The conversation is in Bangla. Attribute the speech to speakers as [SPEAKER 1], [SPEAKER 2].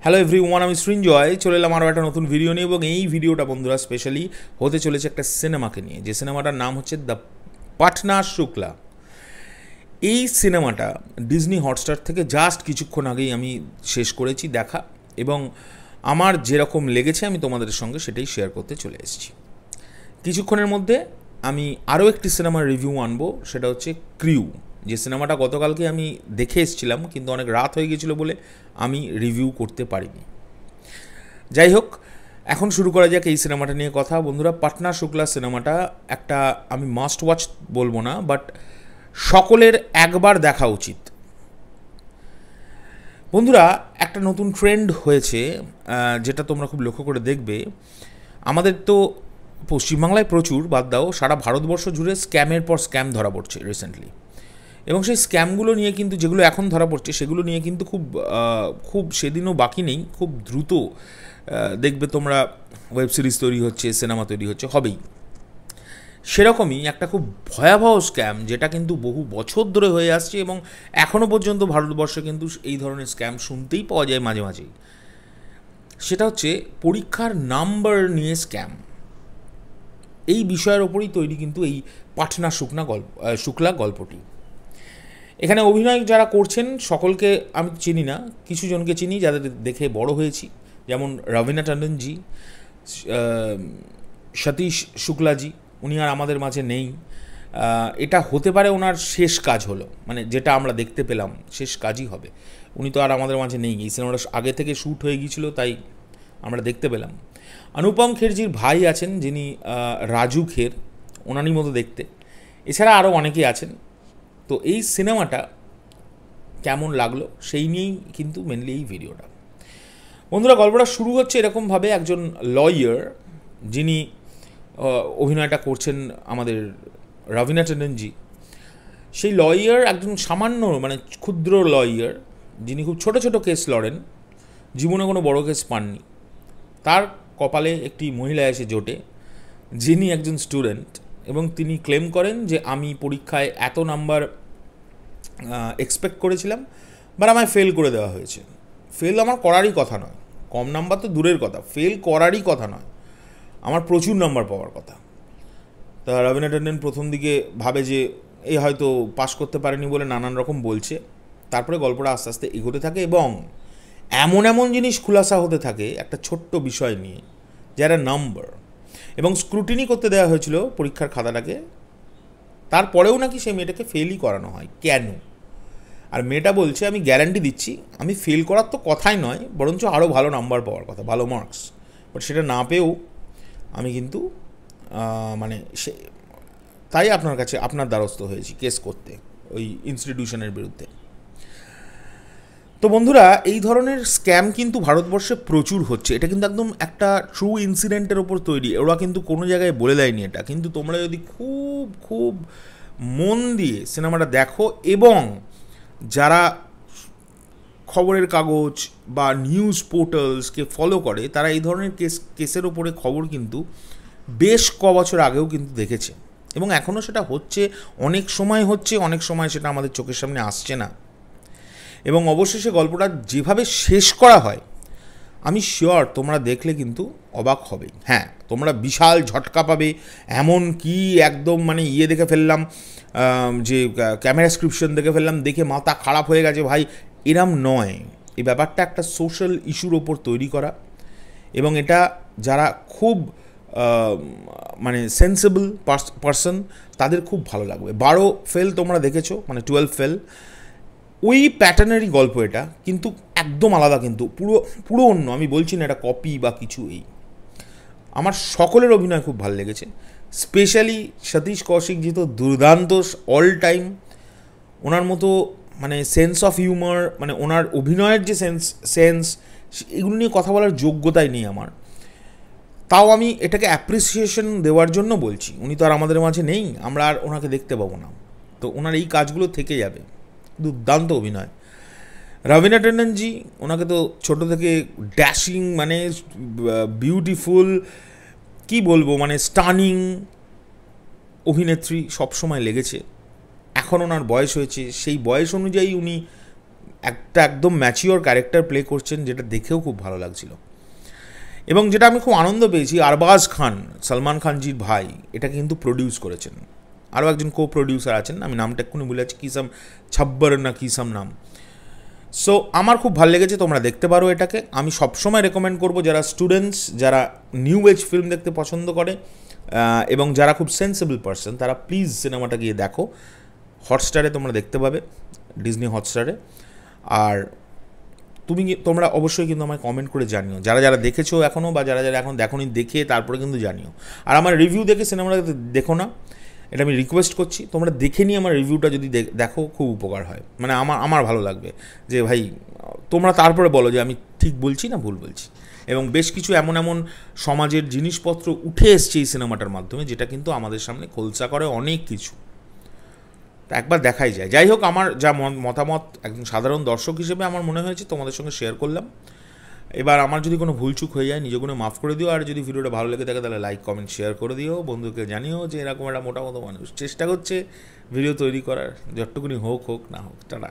[SPEAKER 1] হ্যালো এভরিওয়ান, আমি সৃঞ্জয় চলে এলাম আরও একটা নতুন ভিডিও নিয়ে। এবং এই ভিডিওটা বন্ধুরা স্পেশালি হতে চলেছে একটা সিনেমাকে নিয়ে, যে সিনেমাটার নাম হচ্ছে দ্য পাটনা শুক্লা। এই সিনেমাটা ডিজনি হটস্টার থেকে জাস্ট কিছুক্ষণ আগেই আমি শেষ করেছি দেখা, এবং আমার যেরকম লেগেছে আমি তোমাদের সঙ্গে সেটাই শেয়ার করতে চলে এসেছি। কিছুক্ষণের মধ্যে আমি আরও একটি সিনেমার রিভিউ আনবো, সেটা হচ্ছে ক্রিউ, যে সিনেমাটা গতকালকে আমি দেখে এসেছিলাম, কিন্তু অনেক রাত হয়ে গেছিলো বলে আমি রিভিউ করতে পারিনি। যাই হোক, এখন শুরু করা যাক এই সিনেমাটা নিয়ে কথা। বন্ধুরা, পাটনা শুক্লা সিনেমাটা একটা আমি মাস্ট ওয়াচ বলবো না, বাট সকলের একবার দেখা উচিত। বন্ধুরা, একটা নতুন ট্রেন্ড হয়েছে, যেটা তোমরা খুব লক্ষ্য করে দেখবে। আমাদের তো পশ্চিমবাংলায় প্রচুর, বাদ দাও সারা ভারতবর্ষ জুড়ে স্ক্যামের পর স্ক্যাম ধরা পড়ছে রিসেন্টলি। এবং সেই স্ক্যামগুলো নিয়ে কিন্তু, যেগুলো এখন ধরা পড়ছে সেগুলো নিয়ে কিন্তু খুব সেদিনও বাকি নেই, খুব দ্রুত দেখবে তোমরা ওয়েব সিরিজ তৈরি হচ্ছে, সিনেমা তৈরি হচ্ছে, হবেই। সেরকমই একটা খুব ভয়াবহ স্ক্যাম, যেটা কিন্তু বহু বছর ধরে হয়ে আসছে, এবং এখনও পর্যন্ত ভারতবর্ষে কিন্তু এই ধরনের স্ক্যাম শুনতেই পাওয়া যায় মাঝে মাঝেই। সেটা হচ্ছে পরীক্ষার নাম্বার নিয়ে স্ক্যাম। এই বিষয়ের ওপরই তৈরি কিন্তু এই পাটনা শুক্লা গল্পটি। এখানে অভিনয় যারা করছেন সকলকে আমি চিনি না, কিছু জনকে চিনি যাদের দেখে বড় হয়েছি, যেমন রবিনা টন্ডনজি, সতীশ শুক্লাজি। উনি আর আমাদের মাঝে নেই। এটা হতে পারে ওনার শেষ কাজ হলো, মানে যেটা আমরা দেখতে পেলাম শেষ কাজই হবে। উনি তো আর আমাদের মাঝে নেই, এই সিনেমাটা আগে থেকে শ্যুট হয়ে গিয়েছিল, তাই আমরা দেখতে পেলাম। অনুপম খেরজির ভাই আছেন, যিনি রাজু খের, ওনারই মতো দেখতে। এছাড়া আরও অনেকেই আছেন। তো এই সিনেমাটা কেমন লাগলো সেই নিয়েই কিন্তু মেনলি এই ভিডিওটা। বন্ধুরা, গল্পটা শুরু হচ্ছে এরকমভাবে, একজন লয়ার, যিনি অভিনয়টা করছেন আমাদের রবিনা টন্ডনজি, সেই লয়ার একজন সামান্য মানে ক্ষুদ্র লয়ার, যিনি খুব ছোট ছোট কেস লড়েন, জীবনে কোনো বড় কেস পাননি। তার কপালে একটি মহিলা এসে জোটে, যিনি একজন স্টুডেন্ট, এবং তিনি ক্লেম করেন যে আমি পরীক্ষায় এত নাম্বার এক্সপেক্ট করেছিলাম, বাট আমায় ফেল করে দেওয়া হয়েছে। ফেল আমার করারই কথা নয়, কম নাম্বার তো দূরের কথা, ফেল করারই কথা নয়, আমার প্রচুর নাম্বার পাওয়ার কথা। তা রবিনা টন্ডন প্রথম দিকে ভাবে যে এই হয়তো পাস করতে পারেনি বলে নানান রকম বলছে। তারপরে গল্পটা আস্তে আস্তে এগোতে থাকে, এবং এমন এমন জিনিস খুলাসা হতে থাকে একটা ছোট্ট বিষয় নিয়ে, যারা নাম্বার, এবং স্ক্রুটিনি করতে দেওয়া হয়েছিল পরীক্ষার খাতাটাকে। তারপরেও নাকি সেই মেয়েটাকে ফেলই করানো হয়। কেন? আর মেয়েটা বলছে আমি গ্যারান্টি দিচ্ছি আমি ফেল করার তো কথাই নয়, বরঞ্চ আরও ভালো নাম্বার পাওয়ার কথা, ভালো মার্কস। বাট সেটা না পেয়েও আমি কিন্তু মানে সে তাই আপনার কাছে আপনার দ্বারস্থ হয়েছি কেস করতে ওই ইনস্টিটিউশনের বিরুদ্ধে। তো বন্ধুরা, এই ধরনের স্ক্যাম কিন্তু ভারতবর্ষে প্রচুর হচ্ছে। এটা কিন্তু একদম একটা ট্রু ইনসিডেন্টের ওপর তৈরি, ওরা কিন্তু কোনো জায়গায় বলে দেয়নি এটা। কিন্তু তোমরা যদি খুব খুব মন দিয়ে সিনেমাটা দেখো, এবং যারা খবরের কাগজ বা নিউজ পোর্টালসকে ফলো করে, তারা এই ধরনের কেসের ওপরে খবর কিন্তু বেশ বছর আগেও কিন্তু দেখেছে, এবং এখনও সেটা হচ্ছে, অনেক সময় হচ্ছে, অনেক সময় সেটা আমাদের চোখের সামনে আসছে না। এবং অবশেষে গল্পটা যেভাবে শেষ করা হয়, আমি শিওর তোমরা দেখলে কিন্তু অবাক হবেই। হ্যাঁ, তোমরা বিশাল ঝটকা পাবে, এমন কি একদম মানে দেখে ফেললাম, যে ক্যামেরা স্ক্রিপশন দেখে ফেললাম, দেখে মাথা খারাপ হয়ে গেছে ভাই, এরম নয়। এই ব্যাপারটা একটা সোশ্যাল ইস্যুর ওপর তৈরি করা, এবং এটা যারা খুব মানে সেন্সিবল পারসন তাদের খুব ভালো লাগবে। 12 ফেল তোমরা দেখেছো, মানে 12 ফেল, ওই প্যাটার্নেরই গল্প এটা, কিন্তু একদম আলাদা, কিন্তু পুরো অন্য। আমি বলছি না এটা কপি বা কিছু। আমার সকলের অভিনয় খুব ভালো লেগেছে, স্পেশালি সতীশ কৌশিকজি তো দুর্দান্ত অল টাইম। ওনার মতো মানে সেন্স অফ হিউমার, মানে ওনার অভিনয়ের যে সেন্স এগুলো নিয়ে কথা বলার যোগ্যতাই নেই আমার। তাও আমি এটাকে অ্যাপ্রিসিয়েশন দেওয়ার জন্য বলছি। উনি তো আর আমাদের মাঝে নেই, আমরা আর ওনাকে দেখতে পাবো না, তো ওনার এই কাজগুলো থেকে যাবে। দুর্দান্ত অভিনয়। রবিনা টন্ডনজি, ওনাকে তো ছোটো থেকে ড্যাশিং, মানে বিউটিফুল, কি বলবো, মানে স্টানিং অভিনেত্রী সবসময় লেগেছে। এখন ওনার বয়স হয়েছে, সেই বয়স অনুযায়ী উনি একটা একদম ম্যাচিওর ক্যারেক্টার প্লে করছেন, যেটা দেখেও খুব ভালো লাগছিল। এবং যেটা আমি খুব আনন্দ পেয়েছি, আরবাজ খান, সলমান খানজির ভাই, এটা কিন্তু প্রডিউস করেছেন। আরও একজন কো প্রডিউসার আছেন, আমি নামটা এক্ষুনি ভুলে যাচ্ছি, কিসাম ছাব্বর না কিসাম নাম। সো আমার খুব ভালো লেগেছে, তোমরা দেখতে পারো এটাকে। আমি সবসময় রেকমেন্ড করবো যারা স্টুডেন্টস, যারা নিউ এজ ফিল্ম দেখতে পছন্দ করে এবং যারা খুব সেন্সিবল পারসন, তারা প্লিজ সিনেমাটা গিয়ে দেখো। হটস্টারে তোমরা দেখতে পাবে, ডিজনি হটস্টারে। আর তোমরা অবশ্যই কিন্তু আমায় কমেন্ট করে জানিও, যারা যারা দেখেছো এখনও, বা যারা যারা এখন দেখোনি, দেখে তারপরে কিন্তু জানিও। আর আমার রিভিউ দেখে সিনেমাটা দেখো না, এটা আমি রিকোয়েস্ট করছি। তোমরা দেখে নিয়ে আমার রিভিউটা যদি দেখো, খুব উপকার হয়, মানে আমার ভালো লাগবে যে ভাই তোমরা তারপরে বলো যে আমি ঠিক বলছি না ভুল বলছি। এবং বেশ কিছু এমন এমন সমাজের জিনিসপত্র উঠে এসছে এই সিনেমাটার মাধ্যমে, যেটা কিন্তু আমাদের সামনে খোলসা করে অনেক কিছু, তা একবার দেখাই যায়। যাই হোক, আমার যা মতামত একজন সাধারণ দর্শক হিসেবে আমার মনে হয়েছে তোমাদের সঙ্গে শেয়ার করলাম। এবার আমার যদি কোনো ভুলচুক হয়ে যায়, নিজে কোনো মাফ করে দিও। আর যদি ভিডিওটা ভালো লেগে থাকে তাহলে লাইক কমেন্ট শেয়ার করে দিও, বন্ধুকে জানিও যে এরকম একটা মোটামতো মানুষ চেষ্টা করছে ভিডিও তৈরি করার, যতটুকুনি হোক না হোক। টাটা।